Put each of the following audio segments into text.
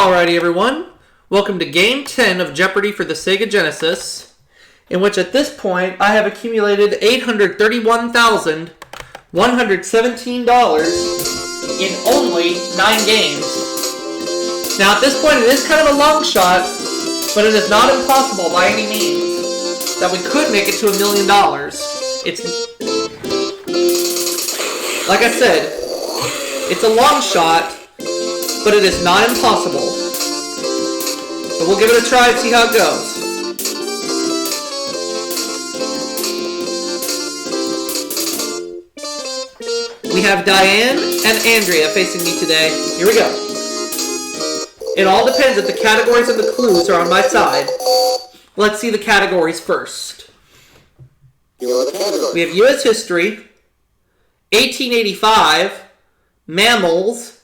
Alrighty everyone, welcome to Game 10 of Jeopardy for the Sega Genesis, in which at this point I have accumulated $831,117 in only 9 games. Now at this point it is kind of a long shot, but it is not impossible by any means that we could make it to $1 million. It's, like I said, it's a long shot, but it is not impossible. So we'll give it a try and see how it goes. We have Diane and Andrea facing me today. Here we go. It all depends if the categories and the clues are on my side. Let's see the categories first. We have U.S. history, 1885, mammals,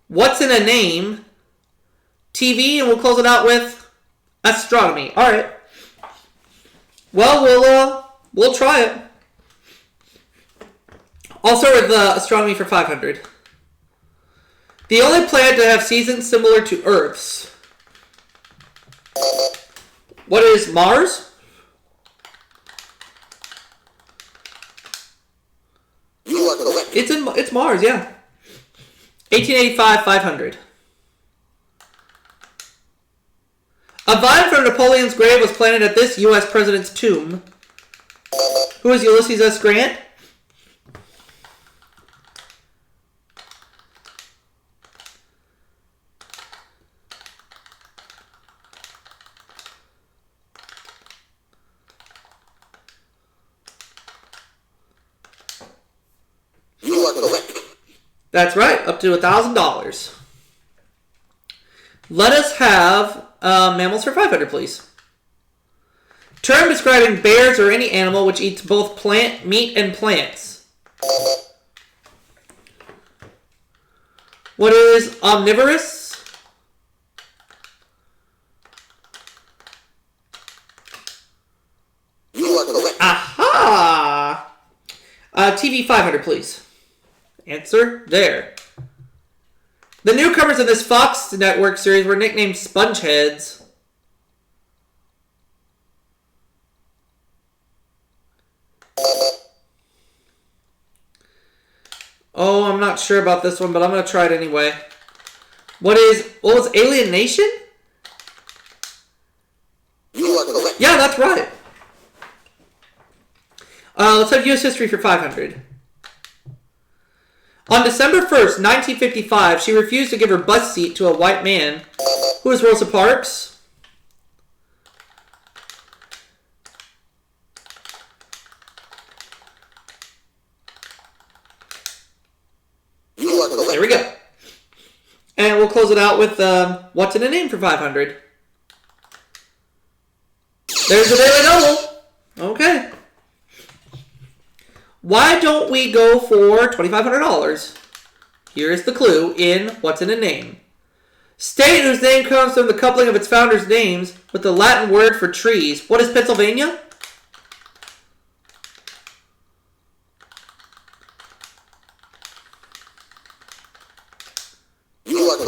what's in a name, TV, and we'll close it out with astronomy. All right. Well, we'll try it. I'll start with astronomy for 500. The only planet to have seasons similar to Earth's. What is Mars? It's Mars, yeah. 1885, 500. A vine from Napoleon's grave was planted at this U.S. president's tomb. Who is Ulysses S. Grant? That's right, up to $1,000. Let us have mammals for 500, please. Term describing bears or any animal which eats both meat and plants. What is omnivorous? Aha! TV 500, please. Answer there. The newcomers in this Fox network series were nicknamed Spongeheads. Oh, I'm not sure about this one, but I'm going to try it anyway. What was Alien Nation? Yeah, that's right. Let's have U.S. history for 500. On December 1st, 1955, she refused to give her bus seat to a white man. Who is Rosa Parks? There we go. And we'll close it out with what's in a name for 500. There's the Daily Double. Okay. Why don't we go for $2,500? Here is the clue in What's in a Name. State whose name comes from the coupling of its founders' names with the Latin word for trees. What is Pennsylvania?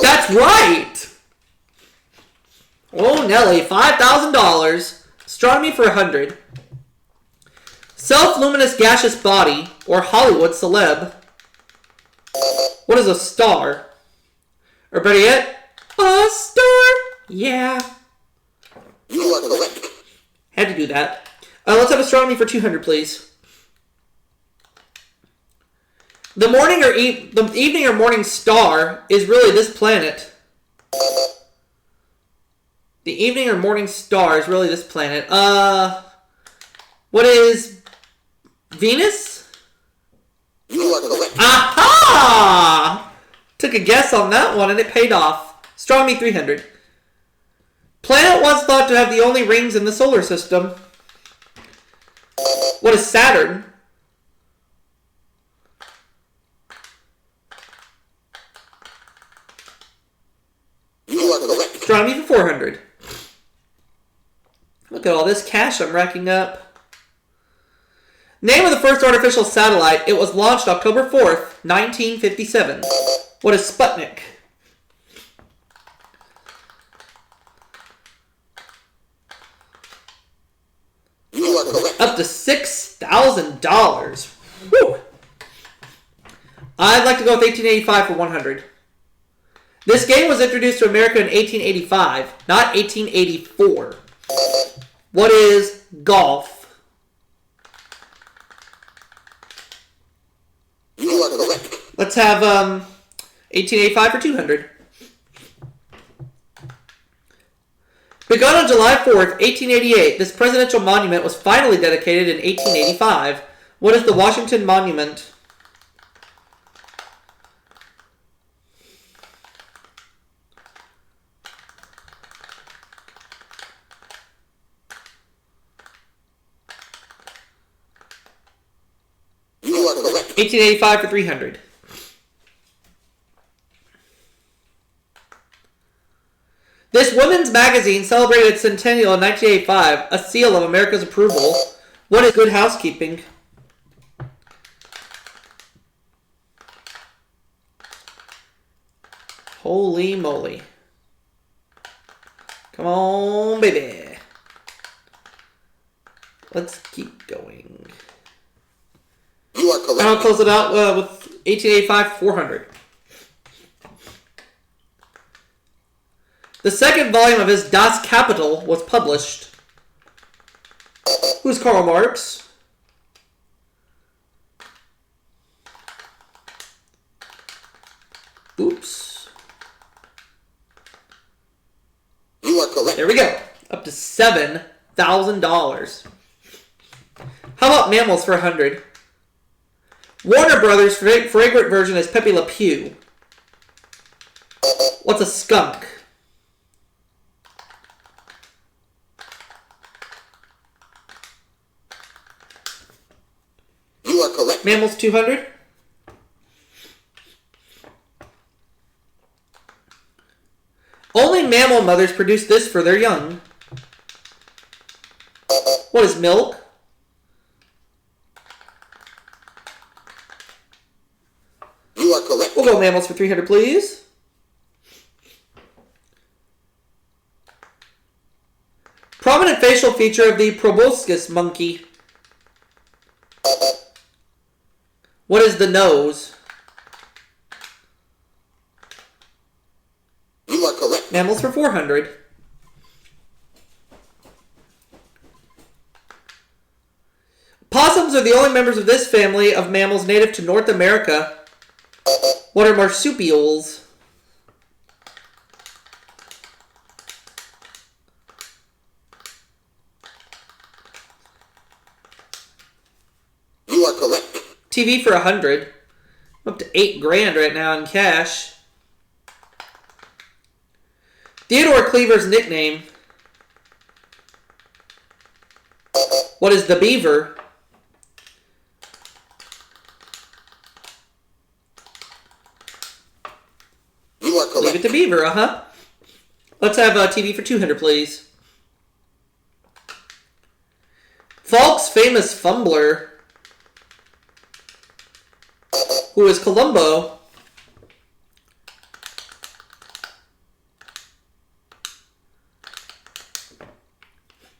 That's right! Oh, Nelly, $5,000. Astronomy for 100. Self-luminous gaseous body, or Hollywood celeb. What is a star? Or better yet, a star? Yeah. Had to do that. Let's have astronomy for 200, please. The evening or morning star is really this planet. The evening or morning star is really this planet. What is Venus? Aha! Took a guess on that one and it paid off. Astronomy 300. Planet once thought to have the only rings in the solar system. What is Saturn? Astronomy for 400. Look at all this cash I'm racking up. Name of the first artificial satellite. It was launched October 4th, 1957. What is Sputnik? Up to $6,000. Whew. I'd like to go with 1885 for 100. This game was introduced to America in 1885, not 1884. What is golf? You are correct. Let's have 1885 for 200. Begun on July 4th, 1888, this presidential monument was finally dedicated in 1885. What is the Washington Monument? You are correct. 1885 for 300. This women's magazine celebrated its centennial in 1985, a seal of America's approval. What is good housekeeping? Holy moly. Come on, baby. Let's keep going. You are correct. And I'll close it out with 1885 400. The second volume of his Das Kapital was published. Who's Karl Marx? Oops. You are correct. There we go. Up to $7,000. How about mammals for 100? Warner Brothers' fragrant version is Pepe Le Pew. What's a skunk? You are correct. Mammals 200. Only mammal mothers produce this for their young. What is milk? You are correct. We'll go mammals for 300, please. Prominent facial feature of the proboscis monkey. What is the nose? You are correct. Mammals for 400. Possums are the only members of this family of mammals native to North America. What are marsupials? You are correct. TV for 100. I'm up to $8,000 right now in cash. Theodore Cleaver's nickname. What is the beaver? You are correct. Leave it to beaver, Let's have a TV for 200, please. Falk's famous fumbler. Who is Columbo?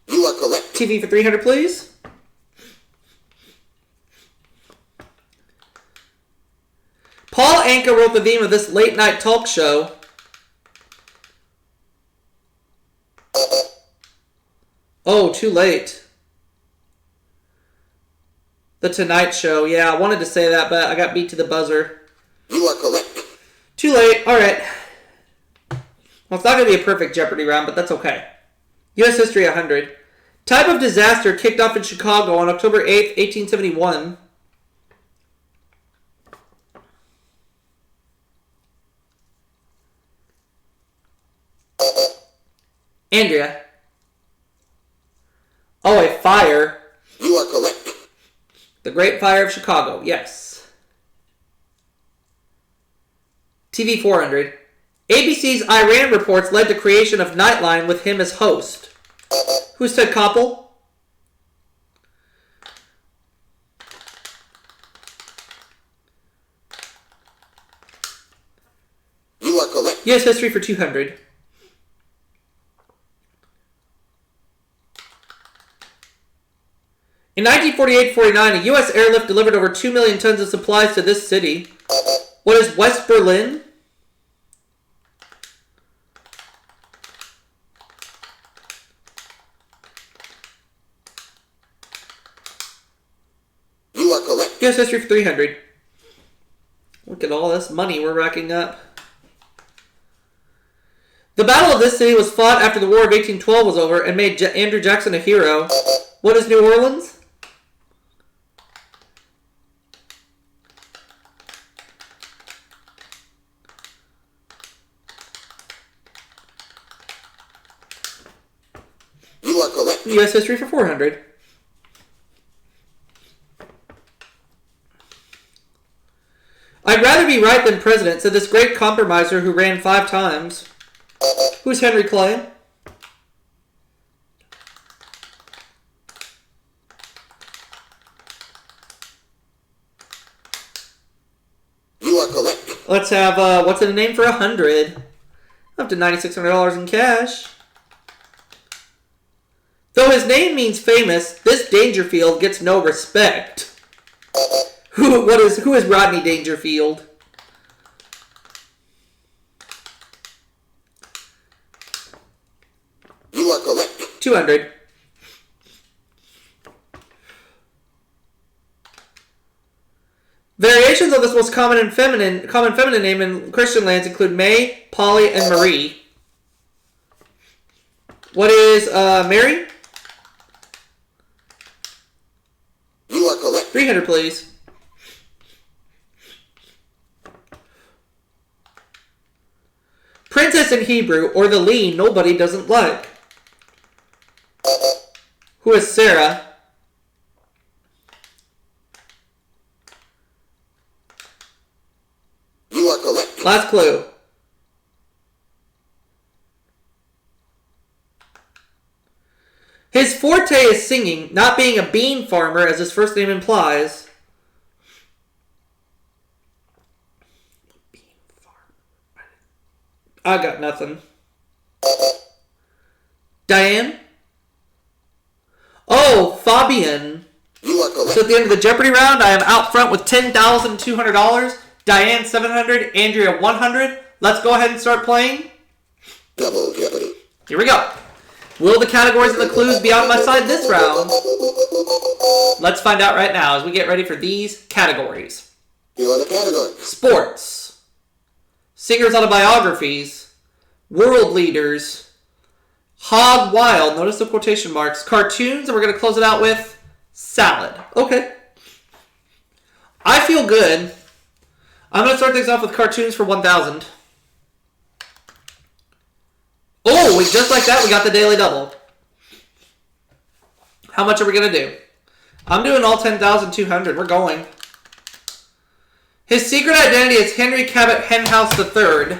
You are correct. TV for 300, please. Paul Anka wrote the theme of this late-night talk show. Oh, too late. The Tonight Show. Yeah, I wanted to say that, but I got beat to the buzzer. You are correct. Too late. All right. Well, it's not going to be a perfect Jeopardy round, but that's okay. U.S. History 100. Type of disaster kicked off in Chicago on October 8th, 1871. Andrea. Oh, a fire. You are correct. The Great Fire of Chicago, yes. TV 400. ABC's Iran reports led to creation of Nightline with him as host. Who's Ted Koppel? You are correct. U.S. History for 200. In 1948-49, a U.S. airlift delivered over 2 million tons of supplies to this city. What is West Berlin? You are correct. U.S. history for 300. Look at all this money we're racking up. The Battle of this city was fought after the War of 1812 was over and made Andrew Jackson a hero. What is New Orleans? You are correct. U.S. history for 400. I'd rather be right than president, said this great compromiser who ran 5 times. Who's Henry Clay? You are correct. Let's have, what's in a name for 100? Up to $9,600 in cash. Though his name means famous, this Dangerfield gets no respect. Who is Rodney Dangerfield? You are correct. 200. Variations of this most common feminine name in Christian lands include May, Polly, and Marie. What is Mary? You are correct. 300, please. Princess in Hebrew, or the lean nobody doesn't like. Who is Sarah? You are correct. Last clue. His forte is singing, not being a bean farmer, as his first name implies. I got nothing. Diane? Oh, Fabian. You are correct. So at the end of the Jeopardy round, I am out front with $10,200. Diane, 700. Andrea, 100. Let's go ahead and start playing. Double Jeopardy. Here we go. Will the categories and the clues be on my side this round? Let's find out right now as we get ready for these categories. You are the category. Sports, singers' autobiographies, world leaders, hog wild, notice the quotation marks, cartoons, and we're going to close it out with salad. Okay. I feel good. I'm going to start things off with cartoons for 1,000. Oh, just like that, we got the daily double. How much are we going to do? I'm doing all 10,200. We're going. His secret identity is Henry Cabot Henhouse III.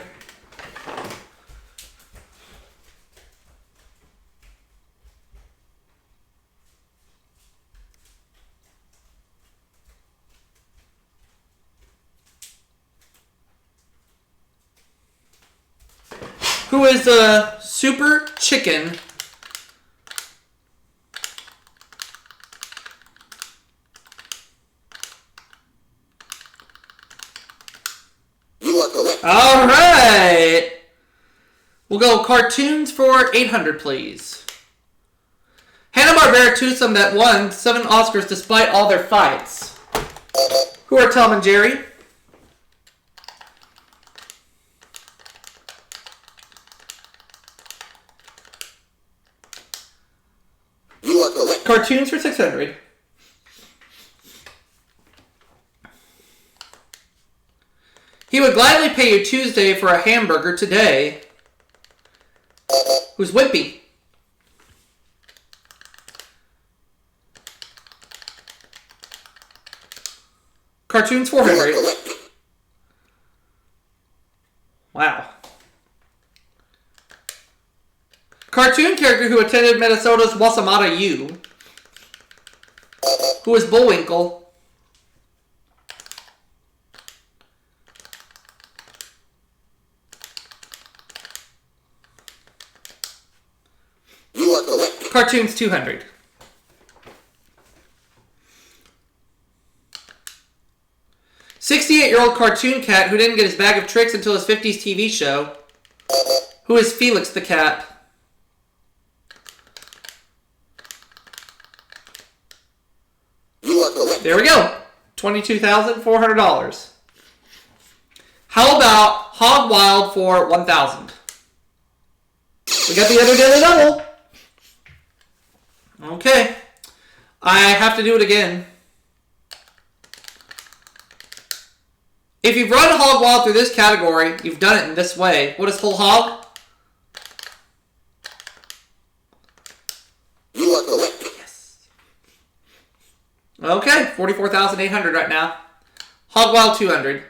Who is the super chicken? You are correct. All right. We'll go cartoons for 800, please. Hanna-Barbera twosome that won 7 Oscars despite all their fights. Who are Tom and Jerry? You are correct. Cartoons for 600. He would gladly pay you Tuesday for a hamburger today. Who's Wimpy? Cartoons You are 400. correct. Wow. Cartoon character who attended Minnesota's Wasamata U. Who is Bullwinkle? You are correct. Cartoons 200. 8-year-old cartoon cat who didn't get his bag of tricks until his 50s TV show. Who is Felix the cat? You are correct. There we go. $22,400. How about Hog Wild for $1,000? We got the other daily double. Okay. I have to do it again. If you've run Hog Wild through this category, you've done it in this way. What is whole hog? You are correct. Yes. Okay, 44,800 right now. Hog Wild 200.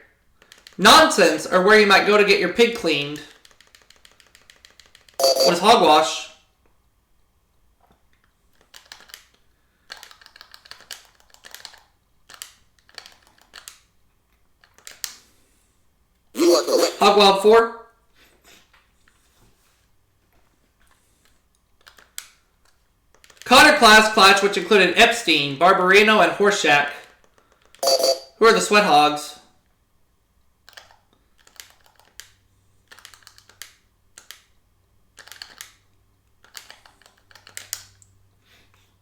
Nonsense are where you might go to get your pig cleaned. What is hogwash? You are correct. Hog Wild 4. Connor class clutch, which included Epstein, Barbarino, and Horseshack. Who are the sweat hogs?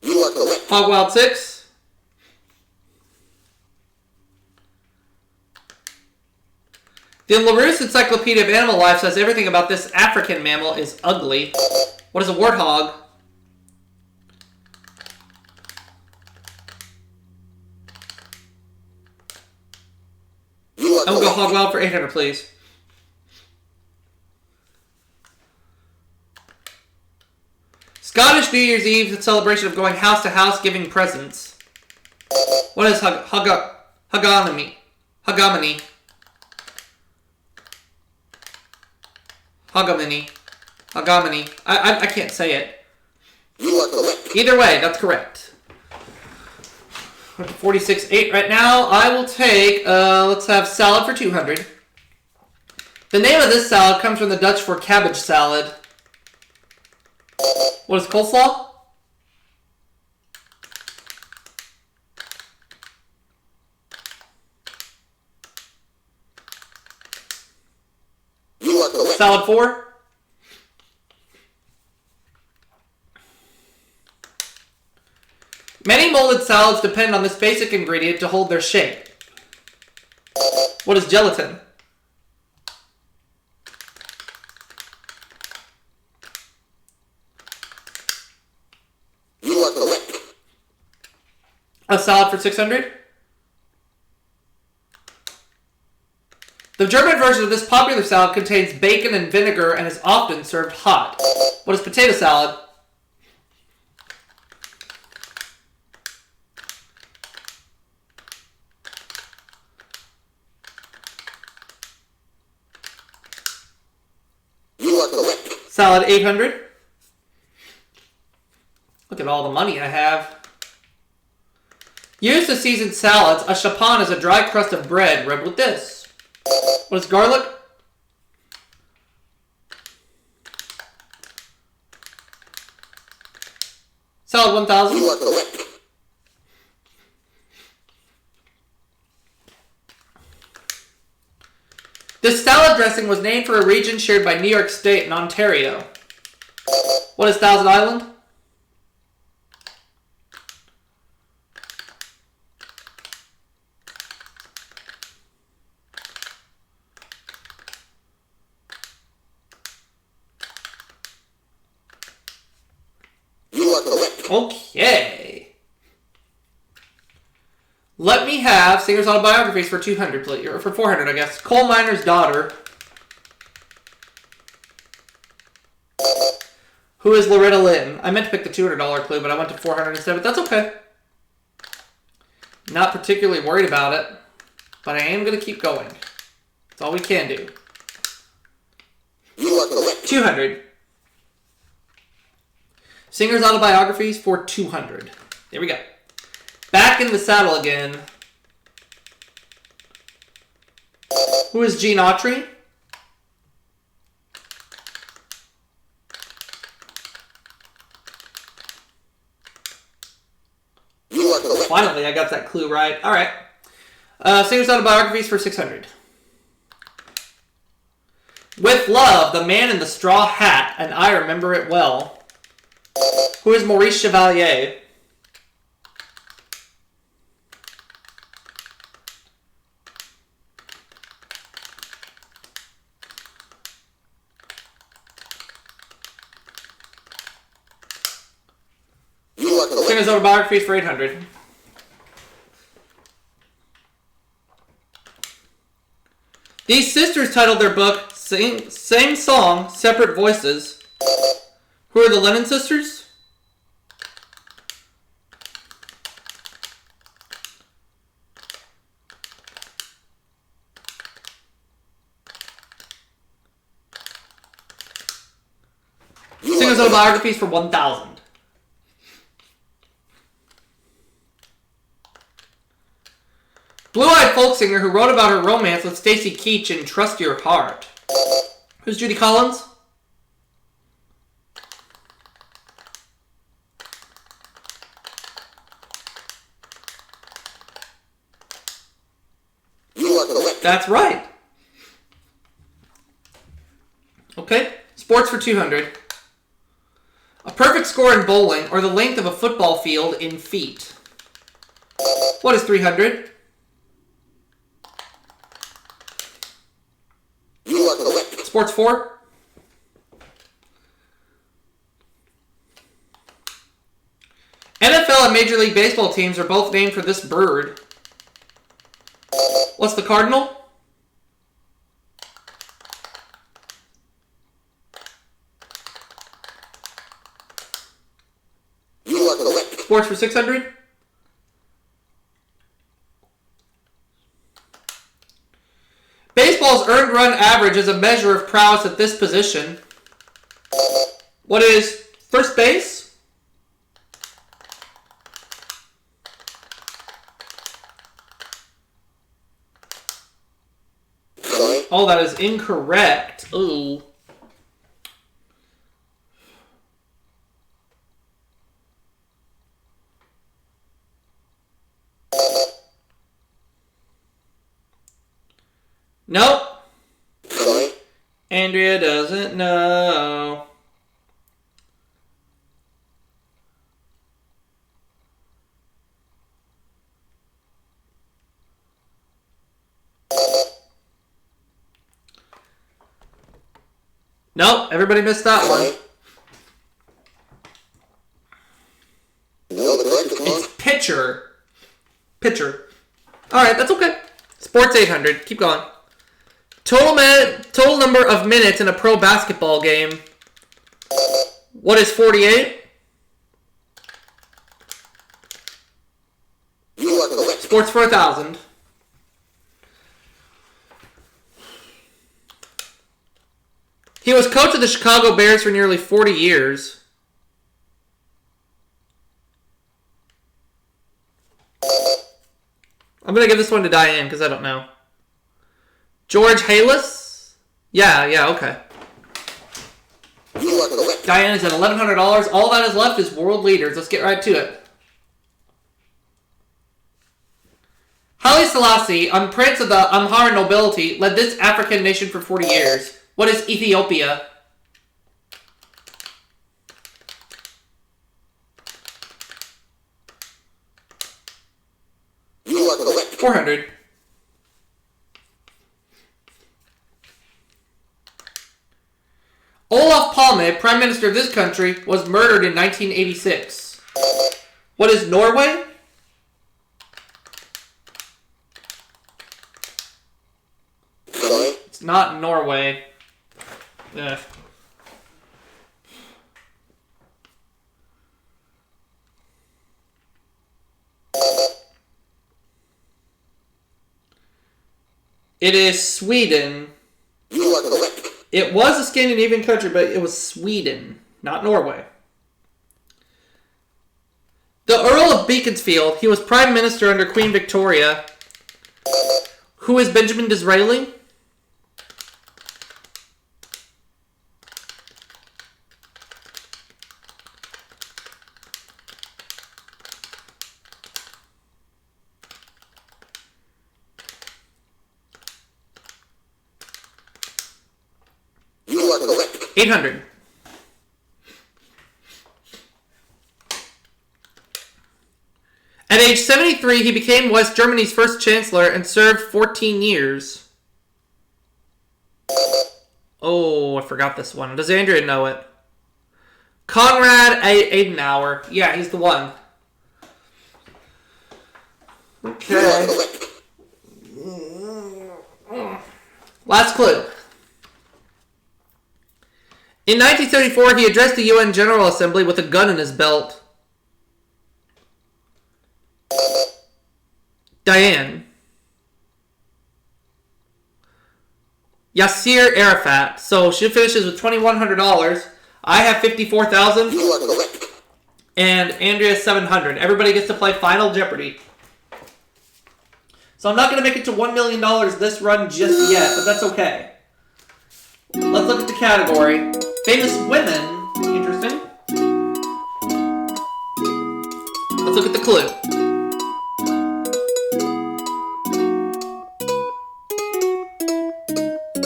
You are correct. Hog Wild 6. The LaRousse Encyclopedia of Animal Life says everything about this African mammal is ugly. What is a warthog? You are I'm gonna go correct. Hog Wild for 800, please. Scottish New Year's Eve is a celebration of going house to house giving presents. What is hogomony? Hogomony. Hogomony. Hogomony. I can't say it. You are correct. Either way, that's correct. We're at 46.8 right now. I will take, let's have salad for 200. The name of this salad comes from the Dutch for cabbage salad. What is coleslaw? You are correct. Salad 4. Many molded salads depend on this basic ingredient to hold their shape. What is gelatin? You are correct. A salad for 600. The German version of this popular salad contains bacon and vinegar and is often served hot. What is potato salad? You are correct. Salad 800. Look at all the money I have. Used to season salads, a chapon is a dry crust of bread rubbed with this. What is garlic? Salad 1000. You are correct. This salad dressing was named for a region shared by New York State and Ontario. What is Thousand Island? You are correct. Okay. Let me have Singer's Autobiographies for 200, please. Or for 400, I guess. Coal Miner's Daughter. Who is Loretta Lynn? I meant to pick the $200 clue, but I went to 400 instead, but that's okay. Not particularly worried about it, but I am going to keep going. That's all we can do. You are correct. 200. Singer's Autobiographies for 200. There we go. Back in the saddle again. Who is Gene Autry? You are correct. Finally, I got that clue right. All right. Singers autobiographies for 600. With Love, The Man in the Straw Hat, and I Remember It Well. Who is Maurice Chevalier? Singers autobiographies for 800. These sisters titled their book Same Song, Separate Voices. Who are the Lennon sisters? Singers autobiographies for 1,000. Blue-eyed folk singer who wrote about her romance with Stacy Keach in Trust Your Heart. Who's Judy Collins? That's right. Okay. Sports for 200. A perfect score in bowling, or the length of a football field in feet. What is 300? Sports 4. NFL and Major League Baseball teams are both named for this bird. What's the cardinal? Sports for 600. Baseball's earned run average is a measure of prowess at this position. What is first base? Oh, that is incorrect. Ooh. Nope. Andrea doesn't know. Nope, everybody missed that one. It's pitcher. Pitcher. Alright, that's okay. Sports 800. Keep going. Total number of minutes in a pro basketball game. What is 48? Sports for 1,000. He was coach of the Chicago Bears for nearly 40 years. I'm going to give this one to Diane because I don't know. George Halas? Yeah, okay. Diane is at $1,100. All that is left is world leaders. Let's get right to it. Haile Selassie, prince of the Amhara nobility, led this African nation for 40 years. What is Ethiopia? $400. Olof Palme, Prime Minister of this country, was murdered in 1986. What is Norway? It's not Norway. Ugh. It is Sweden. It was a Scandinavian country, but it was Sweden, not Norway. The Earl of Beaconsfield, he was Prime Minister under Queen Victoria. Who is Benjamin Disraeli? 800. At age 73, he became West Germany's first chancellor and served 14 years. Oh, I forgot this one. Does Andrea know it? Konrad Adenauer. Yeah, he's the one. Okay. Last clue. In 1934, he addressed the UN General Assembly with a gun in his belt. Diane. Yasser Arafat. So she finishes with $2,100. I have $54,000. You are correct. And Andrea $700. Everybody gets to play Final Jeopardy. So I'm not going to make it to $1 million this run just yet, but that's okay. Let's look at the category. Famous women. Interesting. Let's look at the clue.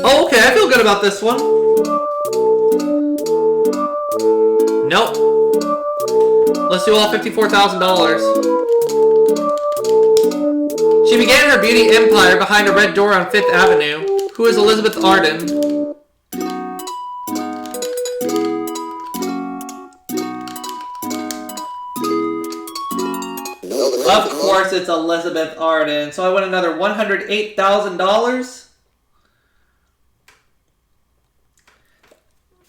Oh, okay, I feel good about this one. Nope. Let's do all $54,000. She began her beauty empire behind a red door on 5th Avenue. Who is Elizabeth Arden? Of course it's Elizabeth Arden. So I win another $108,000.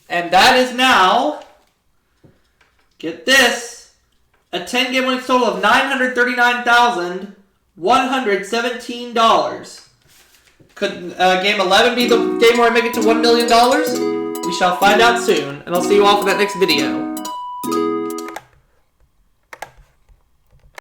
And that is now, get this, a 10-game winnings total of $939,117. Could game 11 be the game where I make it to $1 million? We shall find out soon, and I'll see you all for that next video.